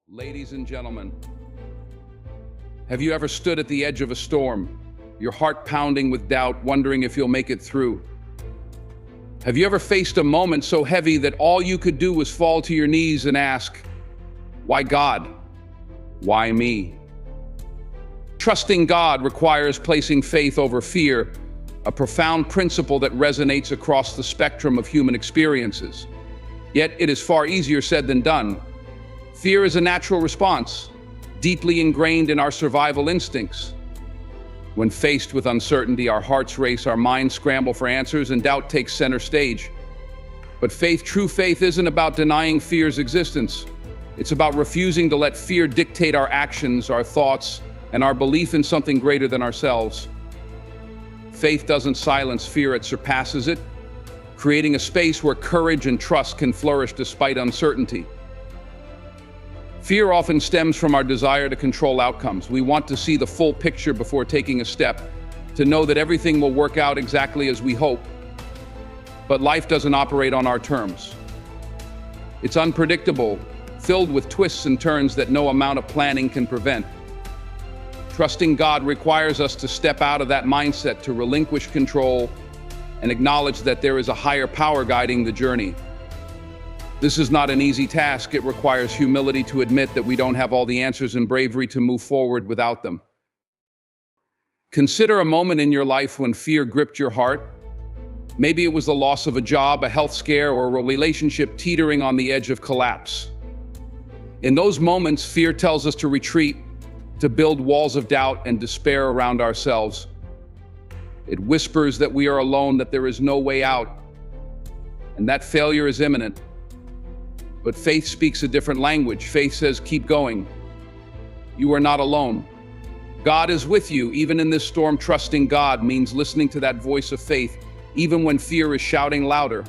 Ladies and gentlemen, have you ever stood at the edge of a storm, your heart pounding with doubt, wondering if you'll make it through? Have you ever faced a moment so heavy that all you could do was fall to your knees and ask, "Why God? Why me?" Trusting God requires placing faith over fear, a profound principle that resonates across the spectrum of human experiences. Yet it is far easier said than done. Fear is a natural response, deeply ingrained in our survival instincts. When faced with uncertainty, our hearts race, our minds scramble for answers, and doubt takes center stage. But true faith isn't about denying fear's existence. It's about refusing to let fear dictate our actions, our thoughts, and our belief in something greater than ourselves. Faith doesn't silence fear, it surpasses it, creating a space where courage and trust can flourish despite uncertainty. Fear often stems from our desire to control outcomes. We want to see the full picture before taking a step, to know that everything will work out exactly as we hope. But life doesn't operate on our terms. It's unpredictable, filled with twists and turns that no amount of planning can prevent. Trusting God requires us to step out of that mindset, to relinquish control, and acknowledge that there is a higher power guiding the journey. This is not an easy task. It requires humility to admit that we don't have all the answers and bravery to move forward without them. Consider a moment in your life when fear gripped your heart. Maybe it was the loss of a job, a health scare, or a relationship teetering on the edge of collapse. In those moments, fear tells us to retreat, to build walls of doubt and despair around ourselves. It whispers that we are alone, that there is no way out, and that failure is imminent. But faith speaks a different language. Faith says, keep going. You are not alone. God is with you, even in this storm. Trusting God means listening to that voice of faith, even when fear is shouting louder.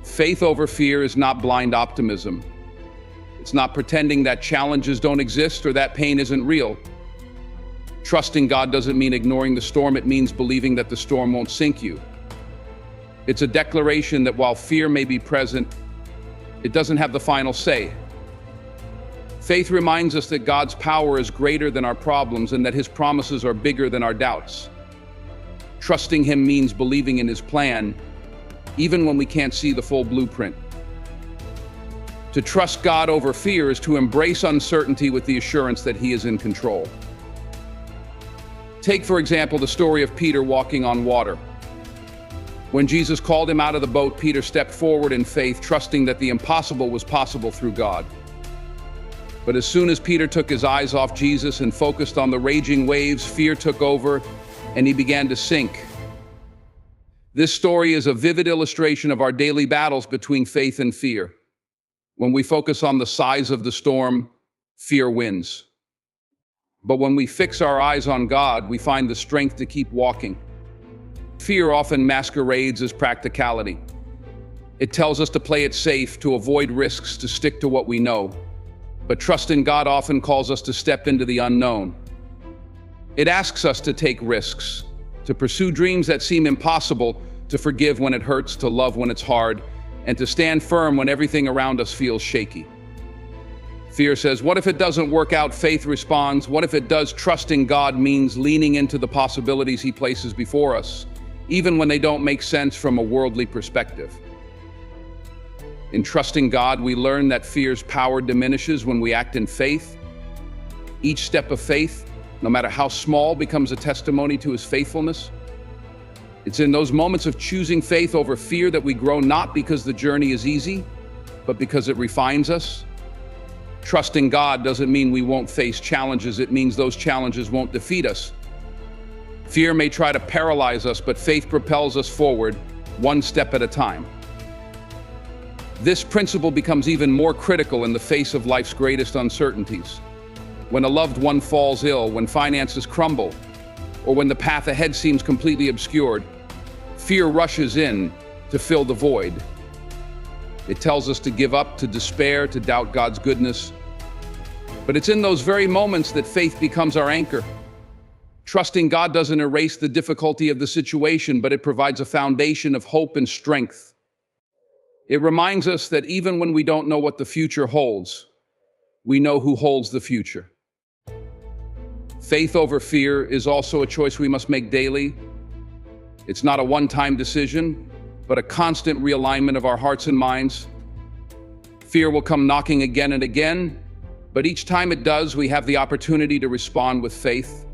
Faith over fear is not blind optimism. It's not pretending that challenges don't exist or that pain isn't real. Trusting God doesn't mean ignoring the storm. It means believing that the storm won't sink you. It's a declaration that while fear may be present, it doesn't have the final say. Faith reminds us that God's power is greater than our problems and that His promises are bigger than our doubts. Trusting Him means believing in His plan, even when we can't see the full blueprint. To trust God over fear is to embrace uncertainty with the assurance that He is in control. Take, for example, the story of Peter walking on water. When Jesus called him out of the boat, Peter stepped forward in faith, trusting that the impossible was possible through God. But as soon as Peter took his eyes off Jesus and focused on the raging waves, fear took over and he began to sink. This story is a vivid illustration of our daily battles between faith and fear. When we focus on the size of the storm, fear wins. But when we fix our eyes on God, we find the strength to keep walking. Fear often masquerades as practicality. It tells us to play it safe, to avoid risks, to stick to what we know. But trust in God often calls us to step into the unknown. It asks us to take risks, to pursue dreams that seem impossible, to forgive when it hurts, to love when it's hard, and to stand firm when everything around us feels shaky. Fear says, what if it doesn't work out? Faith responds, what if it does? Trusting God means leaning into the possibilities He places before us, even when they don't make sense from a worldly perspective. In trusting God, we learn that fear's power diminishes when we act in faith. Each step of faith, no matter how small, becomes a testimony to His faithfulness. It's in those moments of choosing faith over fear that we grow, not because the journey is easy, but because it refines us. Trusting God doesn't mean we won't face challenges. It means those challenges won't defeat us. Fear may try to paralyze us, but faith propels us forward, one step at a time. This principle becomes even more critical in the face of life's greatest uncertainties. When a loved one falls ill, when finances crumble, or when the path ahead seems completely obscured, fear rushes in to fill the void. It tells us to give up, to despair, to doubt God's goodness. But it's in those very moments that faith becomes our anchor. Trusting God doesn't erase the difficulty of the situation, but it provides a foundation of hope and strength. It reminds us that even when we don't know what the future holds, we know who holds the future. Faith over fear is also a choice we must make daily. It's not a one-time decision, but a constant realignment of our hearts and minds. Fear will come knocking again and again, but each time it does, we have the opportunity to respond with faith.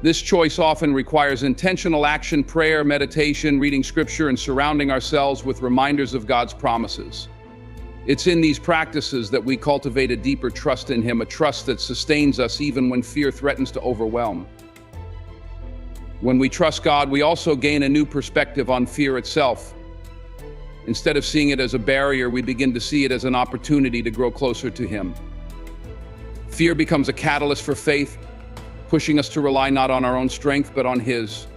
This choice often requires intentional action, prayer, meditation, reading scripture, and surrounding ourselves with reminders of God's promises. It's in these practices that we cultivate a deeper trust in Him, a trust that sustains us even when fear threatens to overwhelm. When we trust God, we also gain a new perspective on fear itself. Instead of seeing it as a barrier, we begin to see it as an opportunity to grow closer to Him. Fear becomes a catalyst for faith, pushing us to rely not on our own strength, but on His.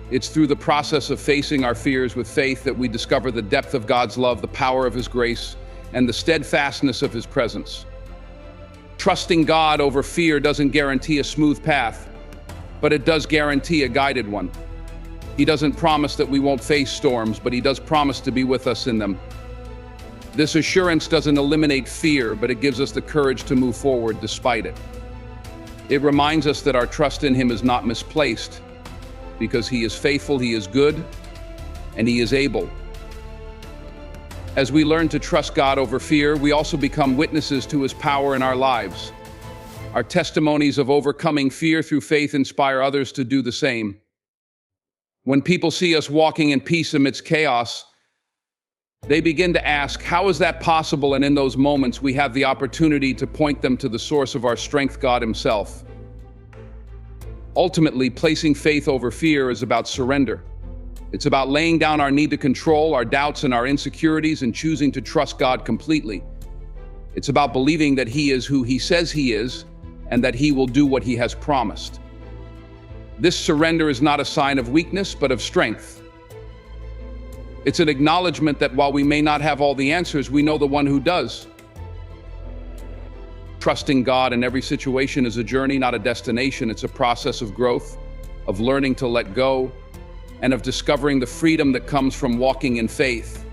It's through the process of facing our fears with faith that we discover the depth of God's love, the power of His grace, and the steadfastness of His presence. Trusting God over fear doesn't guarantee a smooth path, but it does guarantee a guided one. He doesn't promise that we won't face storms, but He does promise to be with us in them. This assurance doesn't eliminate fear, but it gives us the courage to move forward despite it. It reminds us that our trust in Him is not misplaced, because He is faithful, He is good, and He is able. As we learn to trust God over fear, we also become witnesses to His power in our lives. Our testimonies of overcoming fear through faith inspire others to do the same. When people see us walking in peace amidst chaos, they begin to ask, how is that possible? And in those moments, we have the opportunity to point them to the source of our strength, God Himself. Ultimately, placing faith over fear is about surrender. It's about laying down our need to control, our doubts and our insecurities, and choosing to trust God completely. It's about believing that He is who He says He is, and that He will do what He has promised. This surrender is not a sign of weakness, but of strength. It's an acknowledgement that while we may not have all the answers, we know the one who does. Trusting God in every situation is a journey, not a destination. It's a process of growth, of learning to let go, and of discovering the freedom that comes from walking in faith.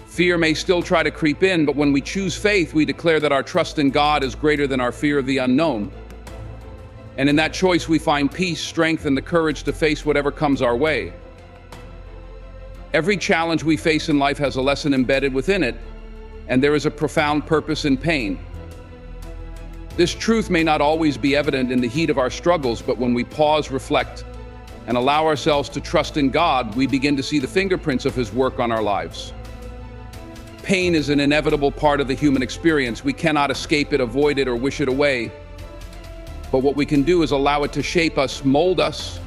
Fear may still try to creep in, but when we choose faith, we declare that our trust in God is greater than our fear of the unknown. And in that choice, we find peace, strength, and the courage to face whatever comes our way. Every challenge we face in life has a lesson embedded within it, and there is a profound purpose in pain. This truth may not always be evident in the heat of our struggles, but when we pause, reflect, and allow ourselves to trust in God, we begin to see the fingerprints of His work on our lives. Pain is an inevitable part of the human experience. We cannot escape it, avoid it, or wish it away. But what we can do is allow it to shape us, mold us,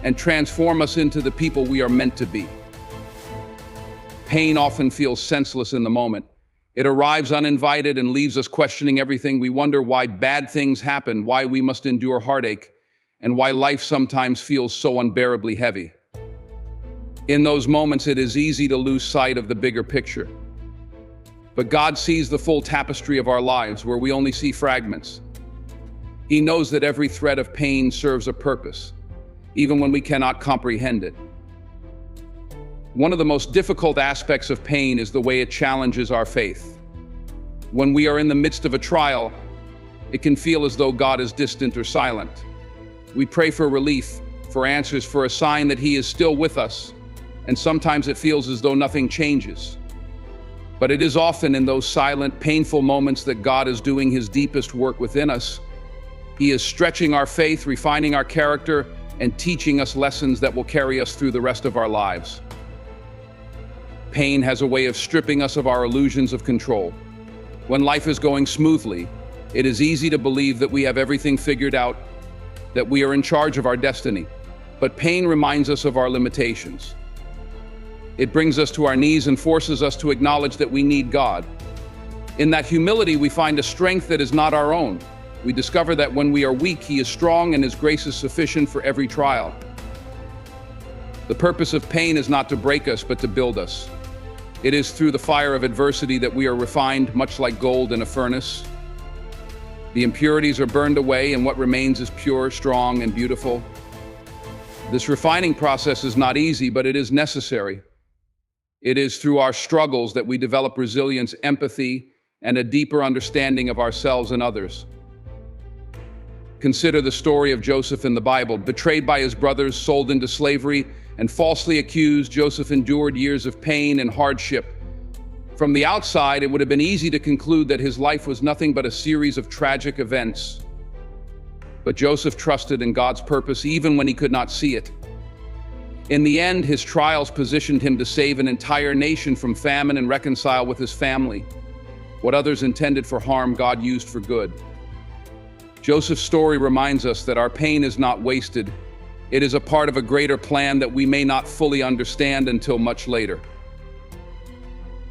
and transform us into the people we are meant to be. Pain often feels senseless in the moment. It arrives uninvited and leaves us questioning everything. We wonder why bad things happen, why we must endure heartache, and why life sometimes feels so unbearably heavy. In those moments, it is easy to lose sight of the bigger picture. But God sees the full tapestry of our lives, where we only see fragments. He knows that every thread of pain serves a purpose, even when we cannot comprehend it. One of the most difficult aspects of pain is the way it challenges our faith. When we are in the midst of a trial, it can feel as though God is distant or silent. We pray for relief, for answers, for a sign that He is still with us, and sometimes it feels as though nothing changes. But it is often in those silent, painful moments that God is doing His deepest work within us. He is stretching our faith, refining our character, and teaching us lessons that will carry us through the rest of our lives. Pain has a way of stripping us of our illusions of control. When life is going smoothly, it is easy to believe that we have everything figured out, that we are in charge of our destiny. But pain reminds us of our limitations. It brings us to our knees and forces us to acknowledge that we need God. In that humility, we find a strength that is not our own. We discover that when we are weak, He is strong and His grace is sufficient for every trial. The purpose of pain is not to break us, but to build us. It is through the fire of adversity that we are refined, much like gold in a furnace. The impurities are burned away, and what remains is pure, strong, and beautiful. This refining process is not easy, but it is necessary. It is through our struggles that we develop resilience, empathy, and a deeper understanding of ourselves and others. Consider the story of Joseph in the Bible. Betrayed by his brothers, sold into slavery, and falsely accused, Joseph endured years of pain and hardship. From the outside, it would have been easy to conclude that his life was nothing but a series of tragic events. But Joseph trusted in God's purpose even when he could not see it. In the end, his trials positioned him to save an entire nation from famine and reconcile with his family. What others intended for harm, God used for good. Joseph's story reminds us that our pain is not wasted. It is a part of a greater plan that we may not fully understand until much later.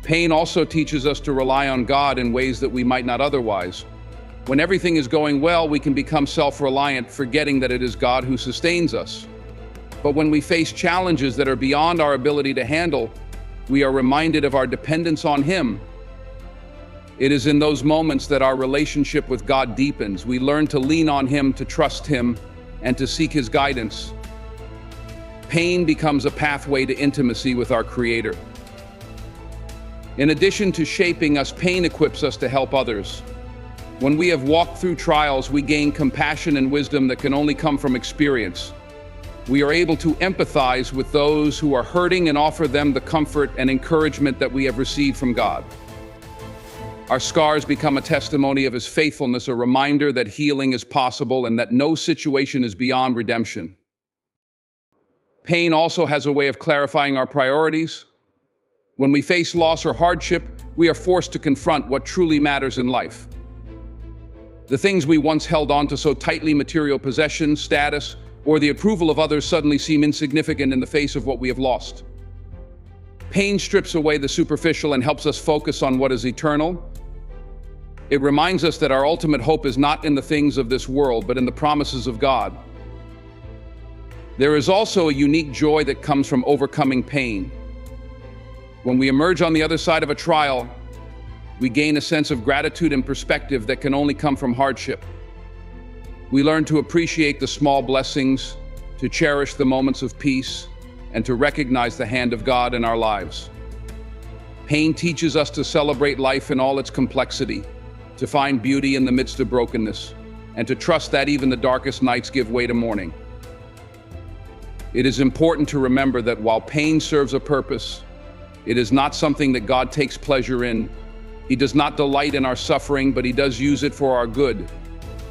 Pain also teaches us to rely on God in ways that we might not otherwise. When everything is going well, we can become self-reliant, forgetting that it is God who sustains us. But when we face challenges that are beyond our ability to handle, we are reminded of our dependence on Him. It is in those moments that our relationship with God deepens. We learn to lean on Him, to trust Him, and to seek His guidance. Pain becomes a pathway to intimacy with our Creator. In addition to shaping us, pain equips us to help others. When we have walked through trials, we gain compassion and wisdom that can only come from experience. We are able to empathize with those who are hurting and offer them the comfort and encouragement that we have received from God. Our scars become a testimony of His faithfulness, a reminder that healing is possible and that no situation is beyond redemption. Pain also has a way of clarifying our priorities. When we face loss or hardship, we are forced to confront what truly matters in life. The things we once held on to so tightly, material possessions, status, or the approval of others, suddenly seem insignificant in the face of what we have lost. Pain strips away the superficial and helps us focus on what is eternal. It reminds us that our ultimate hope is not in the things of this world, but in the promises of God. There is also a unique joy that comes from overcoming pain. When we emerge on the other side of a trial, we gain a sense of gratitude and perspective that can only come from hardship. We learn to appreciate the small blessings, to cherish the moments of peace, and to recognize the hand of God in our lives. Pain teaches us to celebrate life in all its complexity, to find beauty in the midst of brokenness, and to trust that even the darkest nights give way to morning. It is important to remember that while pain serves a purpose, it is not something that God takes pleasure in. He does not delight in our suffering, but He does use it for our good.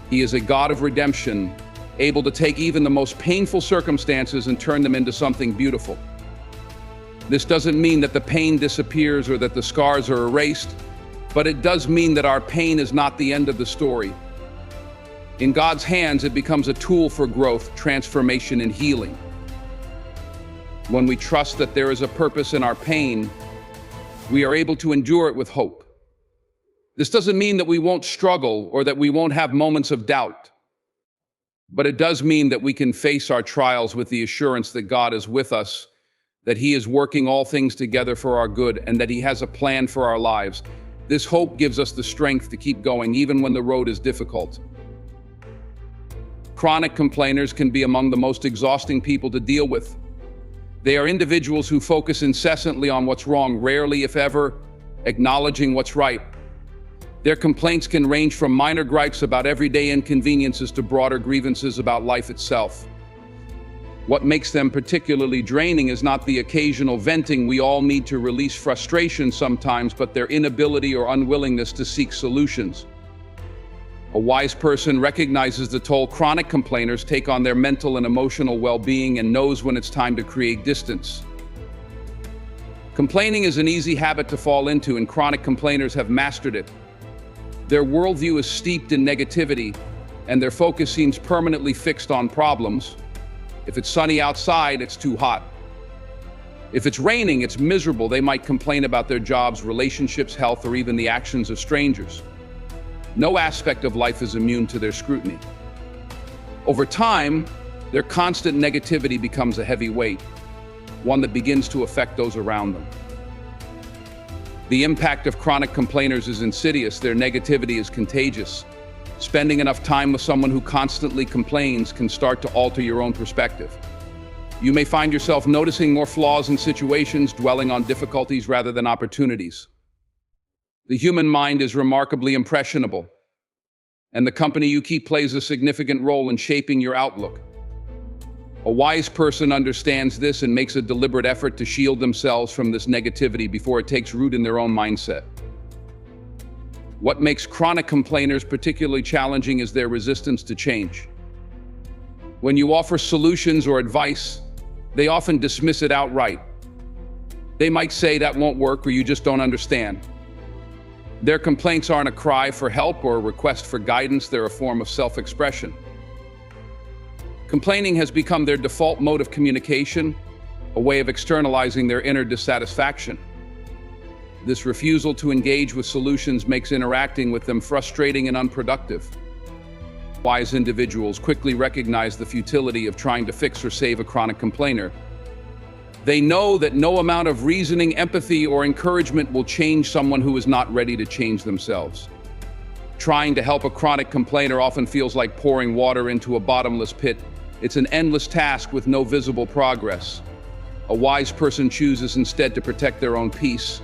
He is a God of redemption, able to take even the most painful circumstances and turn them into something beautiful. This doesn't mean that the pain disappears or that the scars are erased, but it does mean that our pain is not the end of the story. In God's hands, it becomes a tool for growth, transformation, and healing. When we trust that there is a purpose in our pain, we are able to endure it with hope. This doesn't mean that we won't struggle or that we won't have moments of doubt, but it does mean that we can face our trials with the assurance that God is with us, that He is working all things together for our good, and that He has a plan for our lives. This hope gives us the strength to keep going even when the road is difficult. Chronic complainers can be among the most exhausting people to deal with. They are individuals who focus incessantly on what's wrong, rarely, if ever, acknowledging what's right. Their complaints can range from minor gripes about everyday inconveniences to broader grievances about life itself. What makes them particularly draining is not the occasional venting. We all need to release frustration sometimes, but their inability or unwillingness to seek solutions. A wise person recognizes the toll chronic complainers take on their mental and emotional well-being and knows when it's time to create distance. Complaining is an easy habit to fall into, and chronic complainers have mastered it. Their worldview is steeped in negativity, and their focus seems permanently fixed on problems. If it's sunny outside, it's too hot. If it's raining, it's miserable. They might complain about their jobs, relationships, health, or even the actions of strangers. No aspect of life is immune to their scrutiny. Over time, their constant negativity becomes a heavy weight, one that begins to affect those around them. The impact of chronic complainers is insidious. Their negativity is contagious. Spending enough time with someone who constantly complains can start to alter your own perspective. You may find yourself noticing more flaws in situations, dwelling on difficulties rather than opportunities. The human mind is remarkably impressionable, and the company you keep plays a significant role in shaping your outlook. A wise person understands this and makes a deliberate effort to shield themselves from this negativity before it takes root in their own mindset. What makes chronic complainers particularly challenging is their resistance to change. When you offer solutions or advice, they often dismiss it outright. They might say that won't work or you just don't understand. Their complaints aren't a cry for help or a request for guidance, they're a form of self-expression. Complaining has become their default mode of communication, a way of externalizing their inner dissatisfaction. This refusal to engage with solutions makes interacting with them frustrating and unproductive. Wise individuals quickly recognize the futility of trying to fix or save a chronic complainer. They know that no amount of reasoning, empathy, or encouragement will change someone who is not ready to change themselves. Trying to help a chronic complainer often feels like pouring water into a bottomless pit. It's an endless task with no visible progress. A wise person chooses instead to protect their own peace,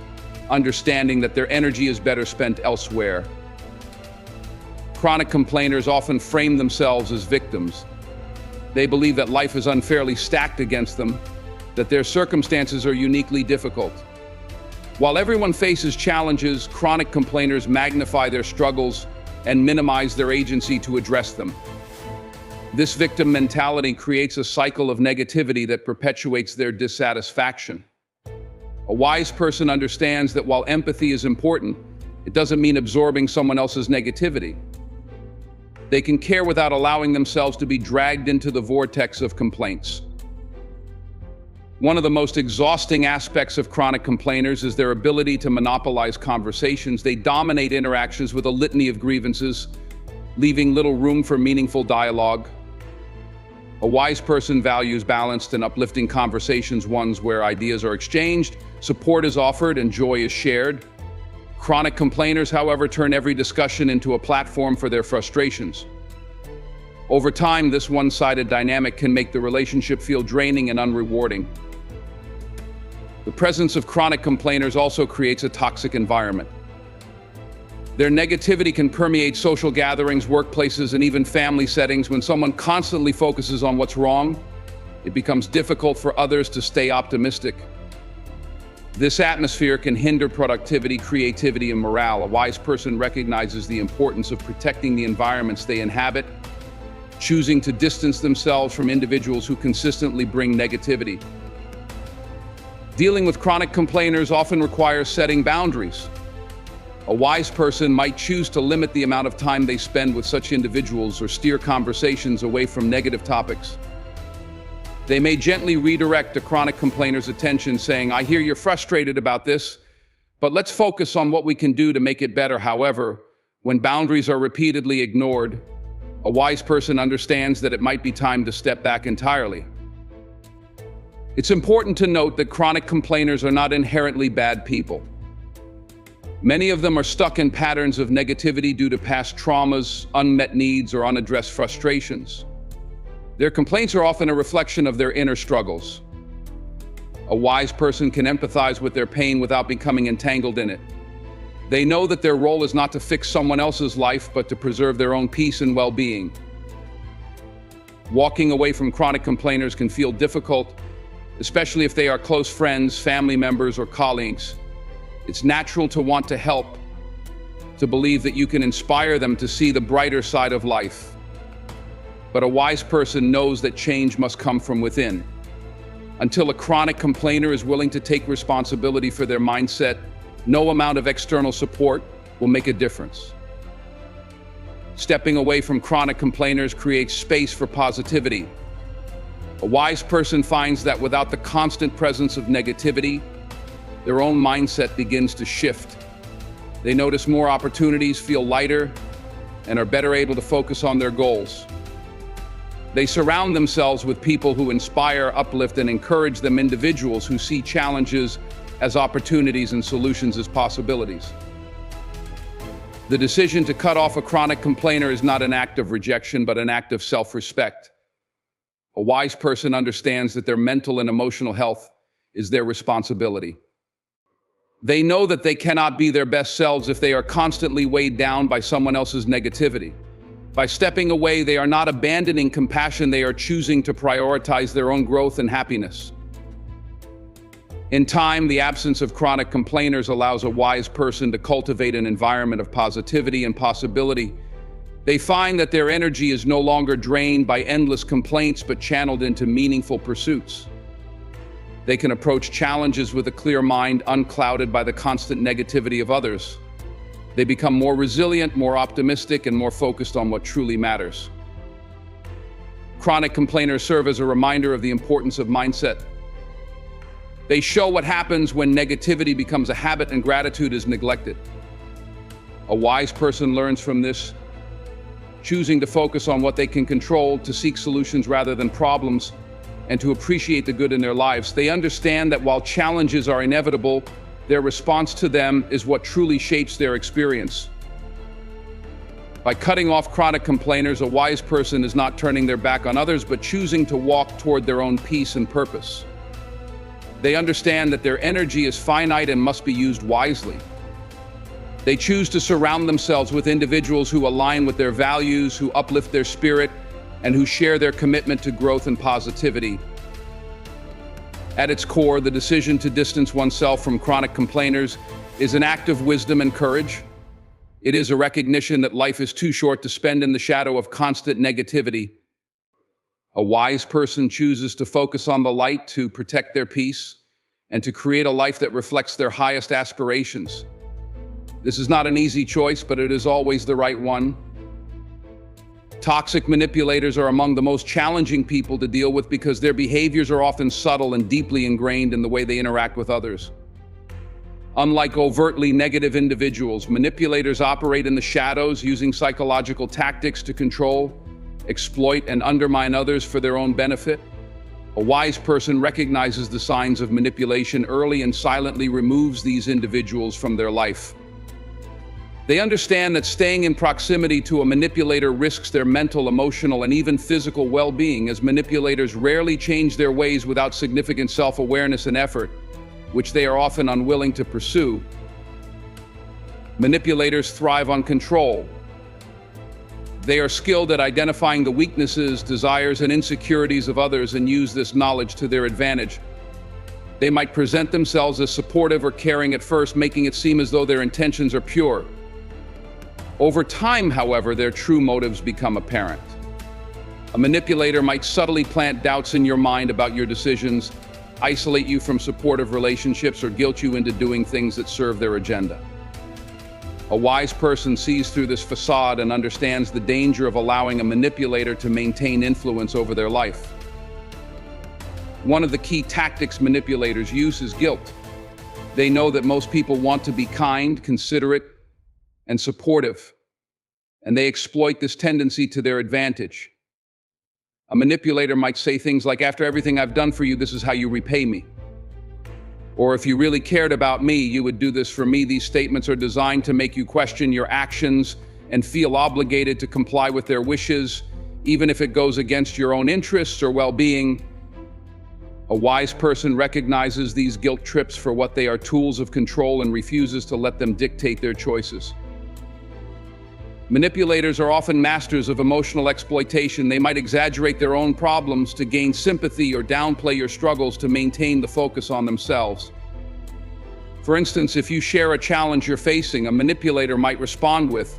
understanding that their energy is better spent elsewhere. Chronic complainers often frame themselves as victims. They believe that life is unfairly stacked against them, that their circumstances are uniquely difficult. While everyone faces challenges, chronic complainers magnify their struggles and minimize their agency to address them. This victim mentality creates a cycle of negativity that perpetuates their dissatisfaction. A wise person understands that while empathy is important, it doesn't mean absorbing someone else's negativity. They can care without allowing themselves to be dragged into the vortex of complaints. One of the most exhausting aspects of chronic complainers is their ability to monopolize conversations. They dominate interactions with a litany of grievances, leaving little room for meaningful dialogue. A wise person values balanced and uplifting conversations, ones where ideas are exchanged, support is offered, and joy is shared. Chronic complainers, however, turn every discussion into a platform for their frustrations. Over time, this one-sided dynamic can make the relationship feel draining and unrewarding. The presence of chronic complainers also creates a toxic environment. Their negativity can permeate social gatherings, workplaces, and even family settings. When someone constantly focuses on what's wrong, it becomes difficult for others to stay optimistic. This atmosphere can hinder productivity, creativity, and morale. A wise person recognizes the importance of protecting the environments they inhabit, choosing to distance themselves from individuals who consistently bring negativity. Dealing with chronic complainers often requires setting boundaries. A wise person might choose to limit the amount of time they spend with such individuals or steer conversations away from negative topics. They may gently redirect a chronic complainer's attention, saying, "I hear you're frustrated about this, but let's focus on what we can do to make it better." However, when boundaries are repeatedly ignored, a wise person understands that it might be time to step back entirely. It's important to note that chronic complainers are not inherently bad people. Many of them are stuck in patterns of negativity due to past traumas, unmet needs, or unaddressed frustrations. Their complaints are often a reflection of their inner struggles. A wise person can empathize with their pain without becoming entangled in it. They know that their role is not to fix someone else's life, but to preserve their own peace and well-being. Walking away from chronic complainers can feel difficult, especially if they are close friends, family members, or colleagues. It's natural to want to help, to believe that you can inspire them to see the brighter side of life. But a wise person knows that change must come from within. Until a chronic complainer is willing to take responsibility for their mindset, no amount of external support will make a difference. Stepping away from chronic complainers creates space for positivity. A wise person finds that without the constant presence of negativity, their own mindset begins to shift. They notice more opportunities, feel lighter, and are better able to focus on their goals. They surround themselves with people who inspire, uplift, and encourage them, individuals who see challenges as opportunities and solutions as possibilities. The decision to cut off a chronic complainer is not an act of rejection, but an act of self-respect. A wise person understands that their mental and emotional health is their responsibility. They know that they cannot be their best selves if they are constantly weighed down by someone else's negativity. By stepping away, they are not abandoning compassion, they are choosing to prioritize their own growth and happiness. In time, the absence of chronic complainers allows a wise person to cultivate an environment of positivity and possibility. They find that their energy is no longer drained by endless complaints but channeled into meaningful pursuits. They can approach challenges with a clear mind, unclouded by the constant negativity of others. They become more resilient, more optimistic, and more focused on what truly matters. Chronic complainers serve as a reminder of the importance of mindset. They show what happens when negativity becomes a habit and gratitude is neglected. A wise person learns from this, choosing to focus on what they can control, to seek solutions rather than problems, and to appreciate the good in their lives. They understand that while challenges are inevitable, their response to them is what truly shapes their experience. By cutting off chronic complainers, a wise person is not turning their back on others, but choosing to walk toward their own peace and purpose. They understand that their energy is finite and must be used wisely. They choose to surround themselves with individuals who align with their values, who uplift their spirit, and who share their commitment to growth and positivity. At its core, the decision to distance oneself from chronic complainers is an act of wisdom and courage. It is a recognition that life is too short to spend in the shadow of constant negativity. A wise person chooses to focus on the light, to protect their peace, and to create a life that reflects their highest aspirations. This is not an easy choice, but it is always the right one. Toxic manipulators are among the most challenging people to deal with because their behaviors are often subtle and deeply ingrained in the way they interact with others. Unlike overtly negative individuals, manipulators operate in the shadows, using psychological tactics to control, exploit, and undermine others for their own benefit. A wise person recognizes the signs of manipulation early and silently removes these individuals from their life. They understand that staying in proximity to a manipulator risks their mental, emotional, and even physical well-being, as manipulators rarely change their ways without significant self-awareness and effort, which they are often unwilling to pursue. Manipulators thrive on control. They are skilled at identifying the weaknesses, desires, and insecurities of others and use this knowledge to their advantage. They might present themselves as supportive or caring at first, making it seem as though their intentions are pure. Over time, however, their true motives become apparent. A manipulator might subtly plant doubts in your mind about your decisions, isolate you from supportive relationships, or guilt you into doing things that serve their agenda. A wise person sees through this facade and understands the danger of allowing a manipulator to maintain influence over their life. One of the key tactics manipulators use is guilt. They know that most people want to be kind, considerate, and supportive, and they exploit this tendency to their advantage. A manipulator might say things like, "After everything I've done for you, this is how you repay me." Or, "If you really cared about me, you would do this for me." These statements are designed to make you question your actions and feel obligated to comply with their wishes, even if it goes against your own interests or well-being. A wise person recognizes these guilt trips for what they are: tools of control, and refuses to let them dictate their choices. Manipulators are often masters of emotional exploitation. They might exaggerate their own problems to gain sympathy or downplay your struggles to maintain the focus on themselves. For instance, if you share a challenge you're facing, a manipulator might respond with,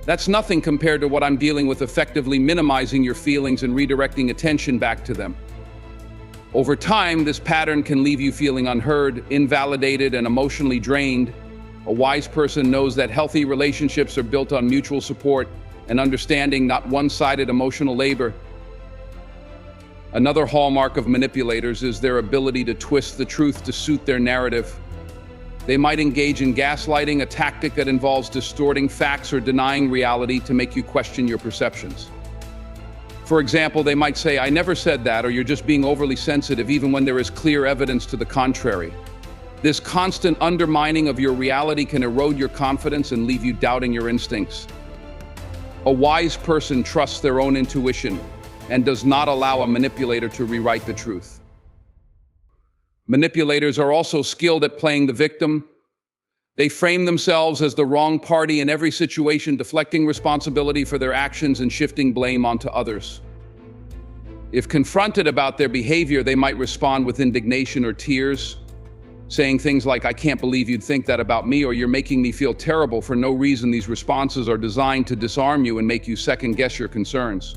"That's nothing compared to what I'm dealing with," effectively minimizing your feelings and redirecting attention back to them. Over time, this pattern can leave you feeling unheard, invalidated, and emotionally drained. A wise person knows that healthy relationships are built on mutual support and understanding, not one-sided emotional labor. Another hallmark of manipulators is their ability to twist the truth to suit their narrative. They might engage in gaslighting, a tactic that involves distorting facts or denying reality to make you question your perceptions. For example, they might say, "I never said that," or "You're just being overly sensitive," even when there is clear evidence to the contrary. This constant undermining of your reality can erode your confidence and leave you doubting your instincts. A wise person trusts their own intuition and does not allow a manipulator to rewrite the truth. Manipulators are also skilled at playing the victim. They frame themselves as the wrong party in every situation, deflecting responsibility for their actions and shifting blame onto others. If confronted about their behavior, they might respond with indignation or tears, saying things like, "I can't believe you'd think that about me," or "You're making me feel terrible." For no reason, these responses are designed to disarm you and make you second-guess your concerns.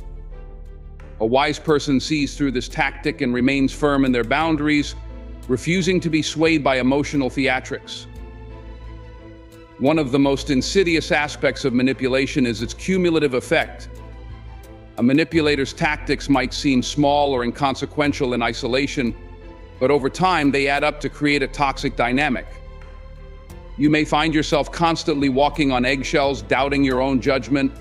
A wise person sees through this tactic and remains firm in their boundaries, refusing to be swayed by emotional theatrics. One of the most insidious aspects of manipulation is its cumulative effect. A manipulator's tactics might seem small or inconsequential in isolation, but over time they add up to create a toxic dynamic. You may find yourself constantly walking on eggshells, doubting your own judgment,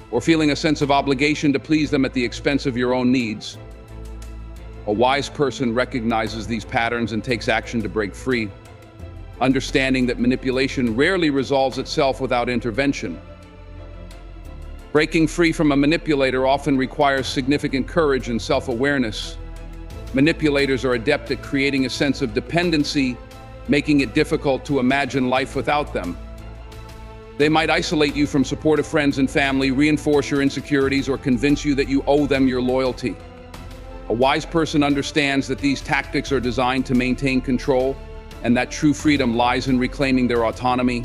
or feeling a sense of obligation to please them at the expense of your own needs. A wise person recognizes these patterns and takes action to break free, understanding that manipulation rarely resolves itself without intervention. Breaking free from a manipulator often requires significant courage and self-awareness. Manipulators are adept at creating a sense of dependency, making it difficult to imagine life without them. They might isolate you from supportive friends and family, reinforce your insecurities, or convince you that you owe them your loyalty. A wise person understands that these tactics are designed to maintain control, and that true freedom lies in reclaiming their autonomy.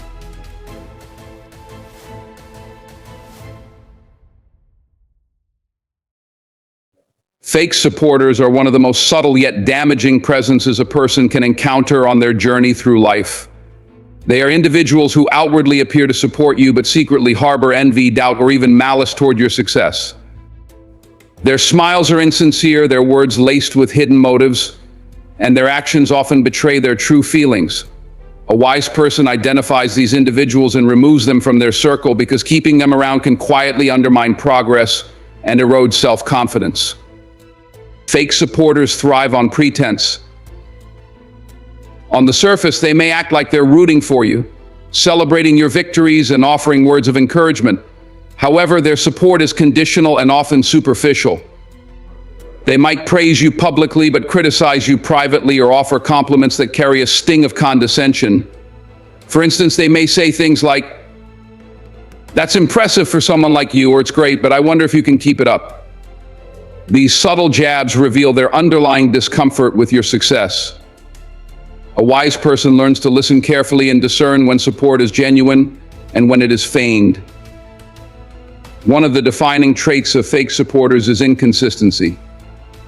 Fake supporters are one of the most subtle yet damaging presences a person can encounter on their journey through life. They are individuals who outwardly appear to support you but secretly harbor envy, doubt, or even malice toward your success. Their smiles are insincere, their words laced with hidden motives, and their actions often betray their true feelings. A wise person identifies these individuals and removes them from their circle, because keeping them around can quietly undermine progress and erode self-confidence. Fake supporters thrive on pretense. On the surface, they may act like they're rooting for you, celebrating your victories and offering words of encouragement. However, their support is conditional and often superficial. They might praise you publicly but criticize you privately, or offer compliments that carry a sting of condescension. For instance, they may say things like, "That's impressive for someone like you," or "It's great, but I wonder if you can keep it up." These subtle jabs reveal their underlying discomfort with your success. A wise person learns to listen carefully and discern when support is genuine and when it is feigned. One of the defining traits of fake supporters is inconsistency.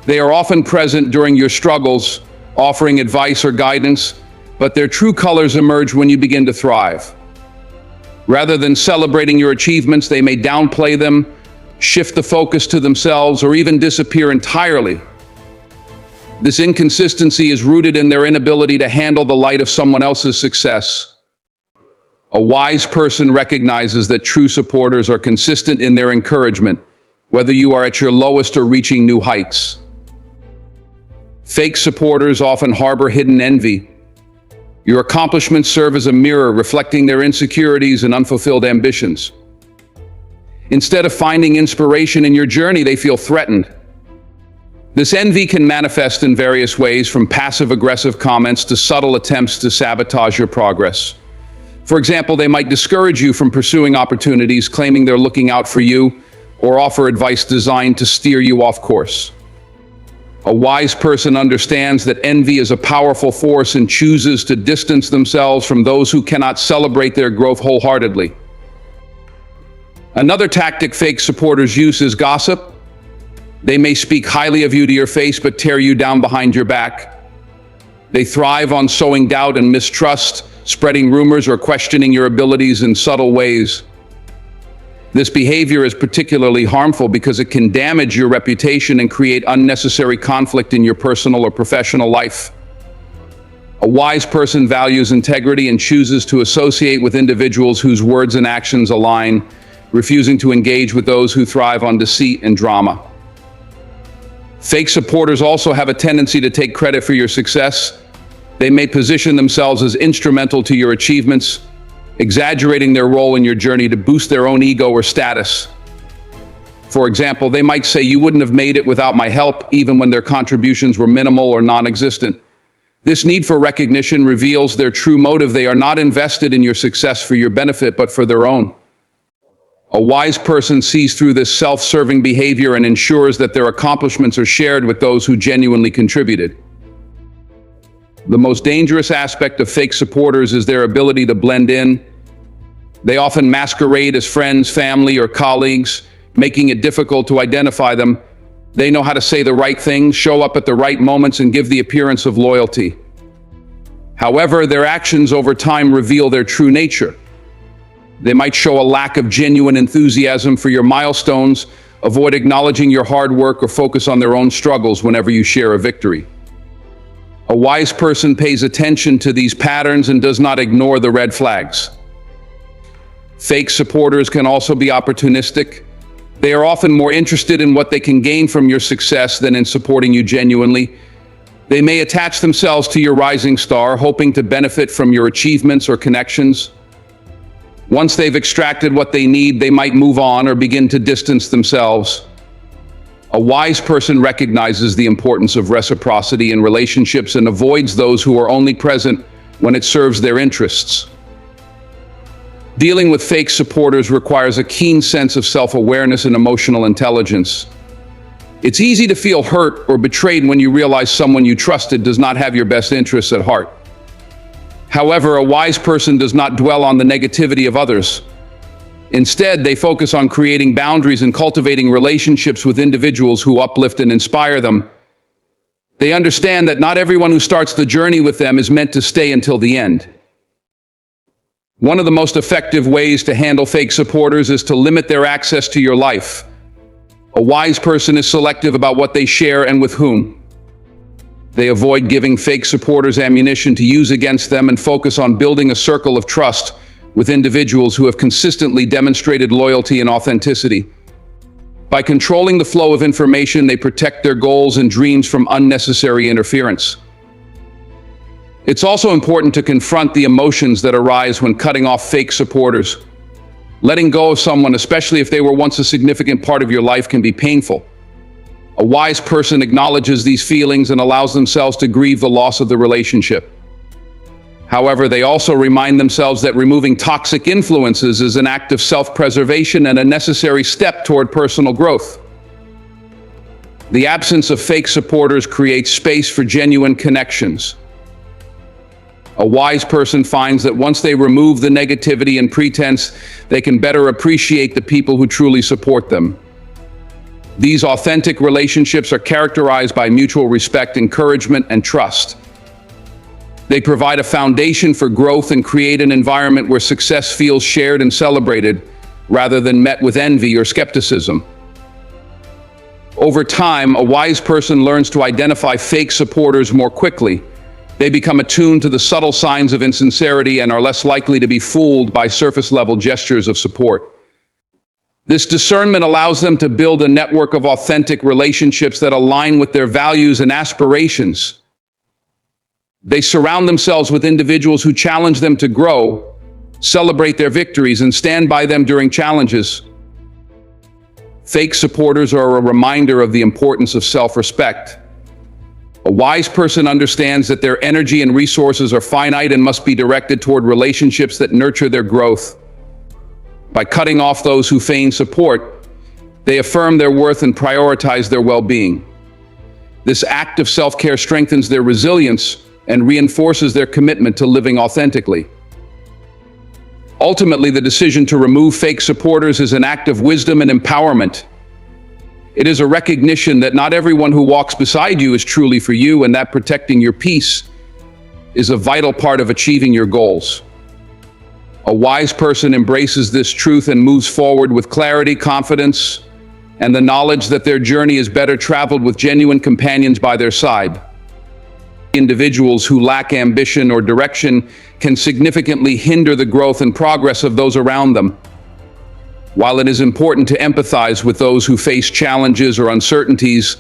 They are often present during your struggles, offering advice or guidance, but their true colors emerge when you begin to thrive. Rather than celebrating your achievements, they may downplay them, shift the focus to themselves, or even disappear entirely. This inconsistency is rooted in their inability to handle the light of someone else's success. A wise person recognizes that true supporters are consistent in their encouragement, whether you are at your lowest or reaching new heights. Fake supporters often harbor hidden envy. Your accomplishments serve as a mirror, reflecting their insecurities and unfulfilled ambitions. Instead of finding inspiration in your journey, they feel threatened. This envy can manifest in various ways, from passive-aggressive comments to subtle attempts to sabotage your progress. For example, they might discourage you from pursuing opportunities, claiming they're looking out for you, or offer advice designed to steer you off course. A wise person understands that envy is a powerful force and chooses to distance themselves from those who cannot celebrate their growth wholeheartedly. Another tactic fake supporters use is gossip. They may speak highly of you to your face but tear you down behind your back. They thrive on sowing doubt and mistrust, spreading rumors or questioning your abilities in subtle ways. This behavior is particularly harmful because it can damage your reputation and create unnecessary conflict in your personal or professional life. A wise person values integrity and chooses to associate with individuals whose words and actions align, refusing to engage with those who thrive on deceit and drama. Fake supporters also have a tendency to take credit for your success. They may position themselves as instrumental to your achievements, exaggerating their role in your journey to boost their own ego or status. For example, they might say, "You wouldn't have made it without my help," even when their contributions were minimal or non-existent. This need for recognition reveals their true motive. They are not invested in your success for your benefit, but for their own. A wise person sees through this self-serving behavior and ensures that their accomplishments are shared with those who genuinely contributed. The most dangerous aspect of fake supporters is their ability to blend in. They often masquerade as friends, family, or colleagues, making it difficult to identify them. They know how to say the right things, show up at the right moments, and give the appearance of loyalty. However, their actions over time reveal their true nature. They might show a lack of genuine enthusiasm for your milestones, avoid acknowledging your hard work, or focus on their own struggles whenever you share a victory. A wise person pays attention to these patterns and does not ignore the red flags. Fake supporters can also be opportunistic. They are often more interested in what they can gain from your success than in supporting you genuinely. They may attach themselves to your rising star, hoping to benefit from your achievements or connections. Once they've extracted what they need, they might move on or begin to distance themselves. A wise person recognizes the importance of reciprocity in relationships and avoids those who are only present when it serves their interests. Dealing with fake supporters requires a keen sense of self-awareness and emotional intelligence. It's easy to feel hurt or betrayed when you realize someone you trusted does not have your best interests at heart. However, a wise person does not dwell on the negativity of others. Instead, they focus on creating boundaries and cultivating relationships with individuals who uplift and inspire them. They understand that not everyone who starts the journey with them is meant to stay until the end. One of the most effective ways to handle fake supporters is to limit their access to your life. A wise person is selective about what they share and with whom. They avoid giving fake supporters ammunition to use against them and focus on building a circle of trust with individuals who have consistently demonstrated loyalty and authenticity. By controlling the flow of information, they protect their goals and dreams from unnecessary interference. It's also important to confront the emotions that arise when cutting off fake supporters. Letting go of someone, especially if they were once a significant part of your life, can be painful. A wise person acknowledges these feelings and allows themselves to grieve the loss of the relationship. However, they also remind themselves that removing toxic influences is an act of self-preservation and a necessary step toward personal growth. The absence of fake supporters creates space for genuine connections. A wise person finds that once they remove the negativity and pretense, they can better appreciate the people who truly support them. These authentic relationships are characterized by mutual respect, encouragement, and trust. They provide a foundation for growth and create an environment where success feels shared and celebrated, rather than met with envy or skepticism. Over time, a wise person learns to identify fake supporters more quickly. They become attuned to the subtle signs of insincerity and are less likely to be fooled by surface-level gestures of support. This discernment allows them to build a network of authentic relationships that align with their values and aspirations. They surround themselves with individuals who challenge them to grow, celebrate their victories, and stand by them during challenges. Fake supporters are a reminder of the importance of self-respect. A wise person understands that their energy and resources are finite and must be directed toward relationships that nurture their growth. By cutting off those who feign support, they affirm their worth and prioritize their well-being. This act of self-care strengthens their resilience and reinforces their commitment to living authentically. Ultimately, the decision to remove fake supporters is an act of wisdom and empowerment. It is a recognition that not everyone who walks beside you is truly for you, and that protecting your peace is a vital part of achieving your goals. A wise person embraces this truth and moves forward with clarity, confidence, and the knowledge that their journey is better traveled with genuine companions by their side. Individuals who lack ambition or direction can significantly hinder the growth and progress of those around them. While it is important to empathize with those who face challenges or uncertainties,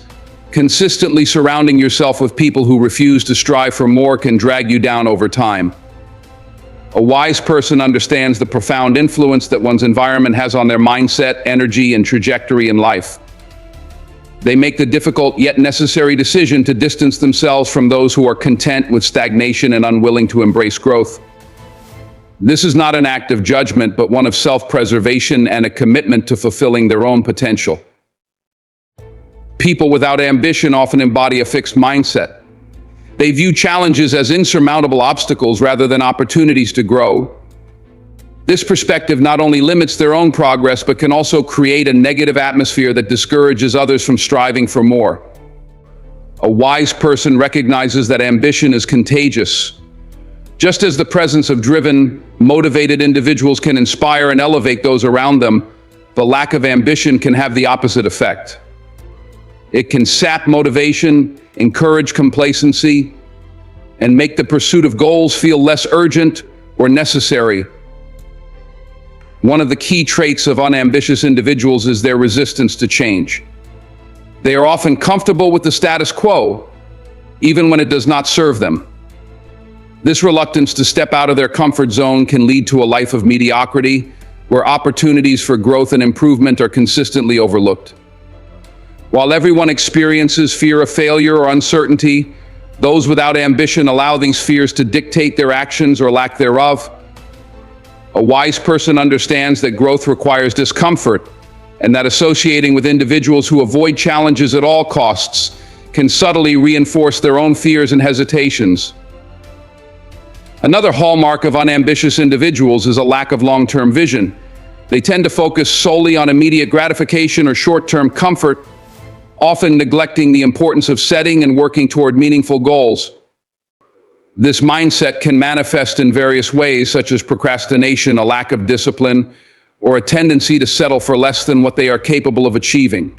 consistently surrounding yourself with people who refuse to strive for more can drag you down over time. A wise person understands the profound influence that one's environment has on their mindset, energy, and trajectory in life. They make the difficult yet necessary decision to distance themselves from those who are content with stagnation and unwilling to embrace growth. This is not an act of judgment, but one of self-preservation and a commitment to fulfilling their own potential. People without ambition often embody a fixed mindset. They view challenges as insurmountable obstacles rather than opportunities to grow. This perspective not only limits their own progress, but can also create a negative atmosphere that discourages others from striving for more. A wise person recognizes that ambition is contagious. Just as the presence of driven, motivated individuals can inspire and elevate those around them, the lack of ambition can have the opposite effect. It can sap motivation, encourage complacency, and make the pursuit of goals feel less urgent or necessary. One of the key traits of unambitious individuals is their resistance to change. They are often comfortable with the status quo, even when it does not serve them. This reluctance to step out of their comfort zone can lead to a life of mediocrity, where opportunities for growth and improvement are consistently overlooked. While everyone experiences fear of failure or uncertainty, those without ambition allow these fears to dictate their actions or lack thereof. A wise person understands that growth requires discomfort, and that associating with individuals who avoid challenges at all costs can subtly reinforce their own fears and hesitations. Another hallmark of unambitious individuals is a lack of long-term vision. They tend to focus solely on immediate gratification or short-term comfort, often neglecting the importance of setting and working toward meaningful goals. This mindset can manifest in various ways, such as procrastination, a lack of discipline, or a tendency to settle for less than what they are capable of achieving.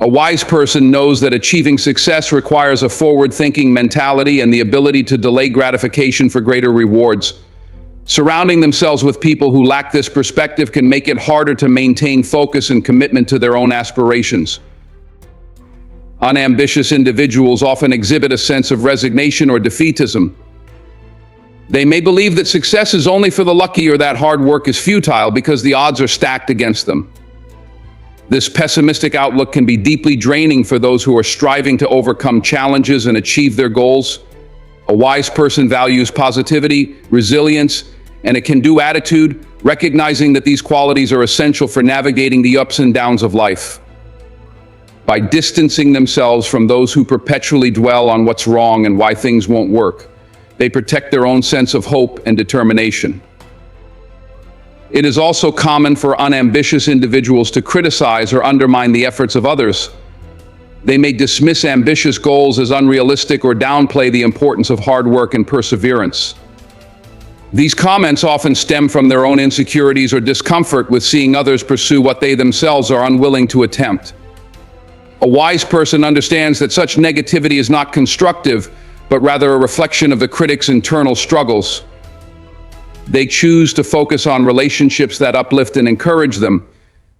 A wise person knows that achieving success requires a forward-thinking mentality and the ability to delay gratification for greater rewards. Surrounding themselves with people who lack this perspective can make it harder to maintain focus and commitment to their own aspirations. Unambitious individuals often exhibit a sense of resignation or defeatism. They may believe that success is only for the lucky or that hard work is futile because the odds are stacked against them. This pessimistic outlook can be deeply draining for those who are striving to overcome challenges and achieve their goals. A wise person values positivity, resilience, and a can-do attitude, recognizing that these qualities are essential for navigating the ups and downs of life. By distancing themselves from those who perpetually dwell on what's wrong and why things won't work, they protect their own sense of hope and determination. It is also common for unambitious individuals to criticize or undermine the efforts of others. They may dismiss ambitious goals as unrealistic or downplay the importance of hard work and perseverance. These comments often stem from their own insecurities or discomfort with seeing others pursue what they themselves are unwilling to attempt. A wise person understands that such negativity is not constructive, but rather a reflection of the critic's internal struggles. They choose to focus on relationships that uplift and encourage them,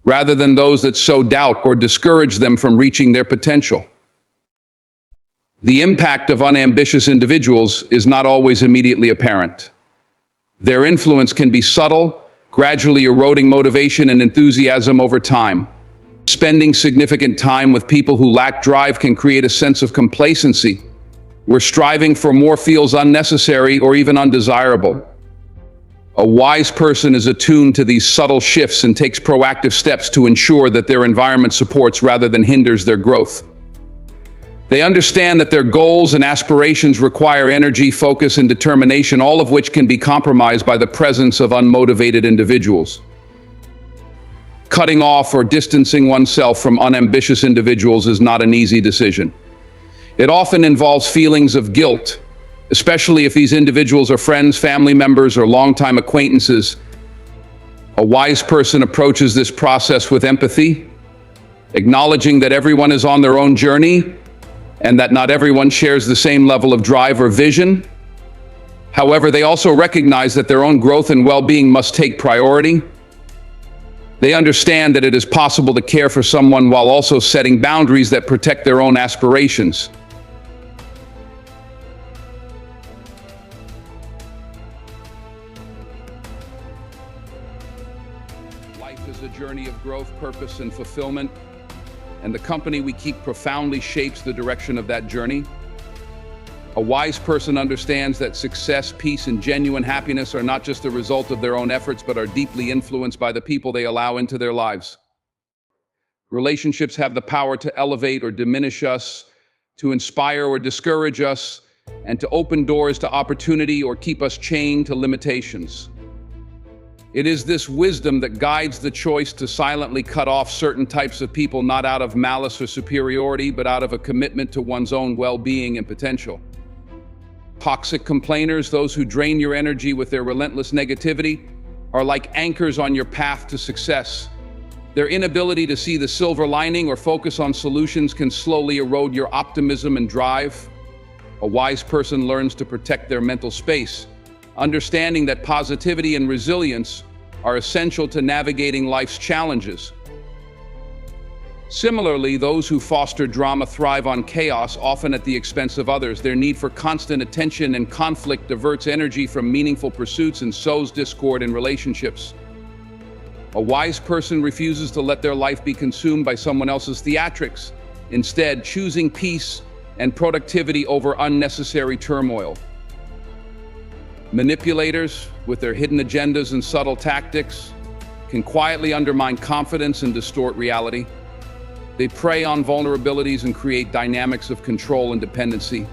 rather than those that sow doubt or discourage them from reaching their potential. The impact of unambitious individuals is not always immediately apparent. Their influence can be subtle, gradually eroding motivation and enthusiasm over time. Spending significant time with people who lack drive can create a sense of complacency, where striving for more feels unnecessary or even undesirable. A wise person is attuned to these subtle shifts and takes proactive steps to ensure that their environment supports rather than hinders their growth. They understand that their goals and aspirations require energy, focus, and determination, all of which can be compromised by the presence of unmotivated individuals. Cutting off or distancing oneself from unambitious individuals is not an easy decision. It often involves feelings of guilt, especially if these individuals are friends, family members, or longtime acquaintances. A wise person approaches this process with empathy, acknowledging that everyone is on their own journey and that not everyone shares the same level of drive or vision. However, they also recognize that their own growth and well-being must take priority. They understand that it is possible to care for someone while also setting boundaries that protect their own aspirations. Life is a journey of growth, purpose, and fulfillment. and the company we keep profoundly shapes the direction of that journey. A wise person understands that success, peace, and genuine happiness are not just the result of their own efforts, but are deeply influenced by the people they allow into their lives. Relationships have the power to elevate or diminish us, to inspire or discourage us, and to open doors to opportunity or keep us chained to limitations. It is this wisdom that guides the choice to silently cut off certain types of people, not out of malice or superiority, but out of a commitment to one's own well-being and potential. Toxic complainers, those who drain your energy with their relentless negativity, are like anchors on your path to success. Their inability to see the silver lining or focus on solutions can slowly erode your optimism and drive. A wise person learns to protect their mental space, understanding that positivity and resilience are essential to navigating life's challenges. Similarly, those who foster drama thrive on chaos, often at the expense of others. Their need for constant attention and conflict diverts energy from meaningful pursuits and sows discord in relationships. A wise person refuses to let their life be consumed by someone else's theatrics, instead choosing peace and productivity over unnecessary turmoil. Manipulators, with their hidden agendas and subtle tactics, can quietly undermine confidence and distort reality. They prey on vulnerabilities and create dynamics of control and dependency.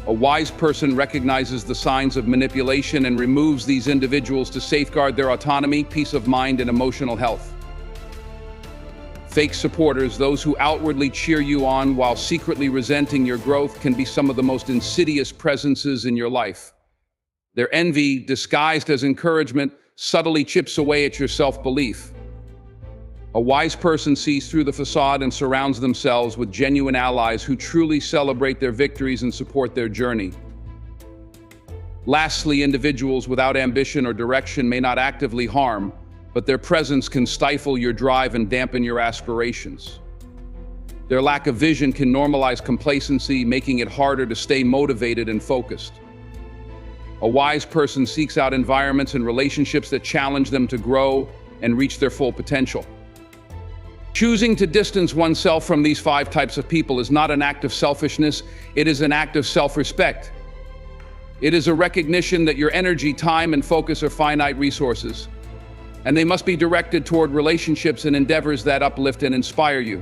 A wise person recognizes the signs of manipulation and removes these individuals to safeguard their autonomy, peace of mind, and emotional health. Fake supporters, those who outwardly cheer you on while secretly resenting your growth, can be some of the most insidious presences in your life. Their envy, disguised as encouragement, subtly chips away at your self-belief. A wise person sees through the facade and surrounds themselves with genuine allies who truly celebrate their victories and support their journey. Lastly, individuals without ambition or direction may not actively harm, but their presence can stifle your drive and dampen your aspirations. Their lack of vision can normalize complacency, making it harder to stay motivated and focused. A wise person seeks out environments and relationships that challenge them to grow and reach their full potential. Choosing to distance oneself from these 5 types of people is not an act of selfishness, it is an act of self-respect. It is a recognition that your energy, time, and focus are finite resources, and they must be directed toward relationships and endeavors that uplift and inspire you.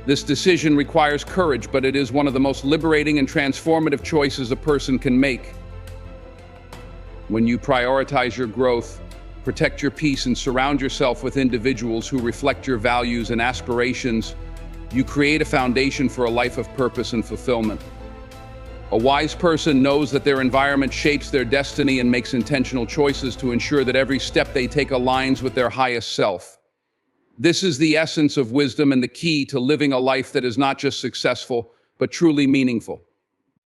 This decision requires courage, but it is one of the most liberating and transformative choices a person can make. When you prioritize your growth, protect your peace, and surround yourself with individuals who reflect your values and aspirations, you create a foundation for a life of purpose and fulfillment. A wise person knows that their environment shapes their destiny and makes intentional choices to ensure that every step they take aligns with their highest self. This is the essence of wisdom and the key to living a life that is not just successful, but truly meaningful.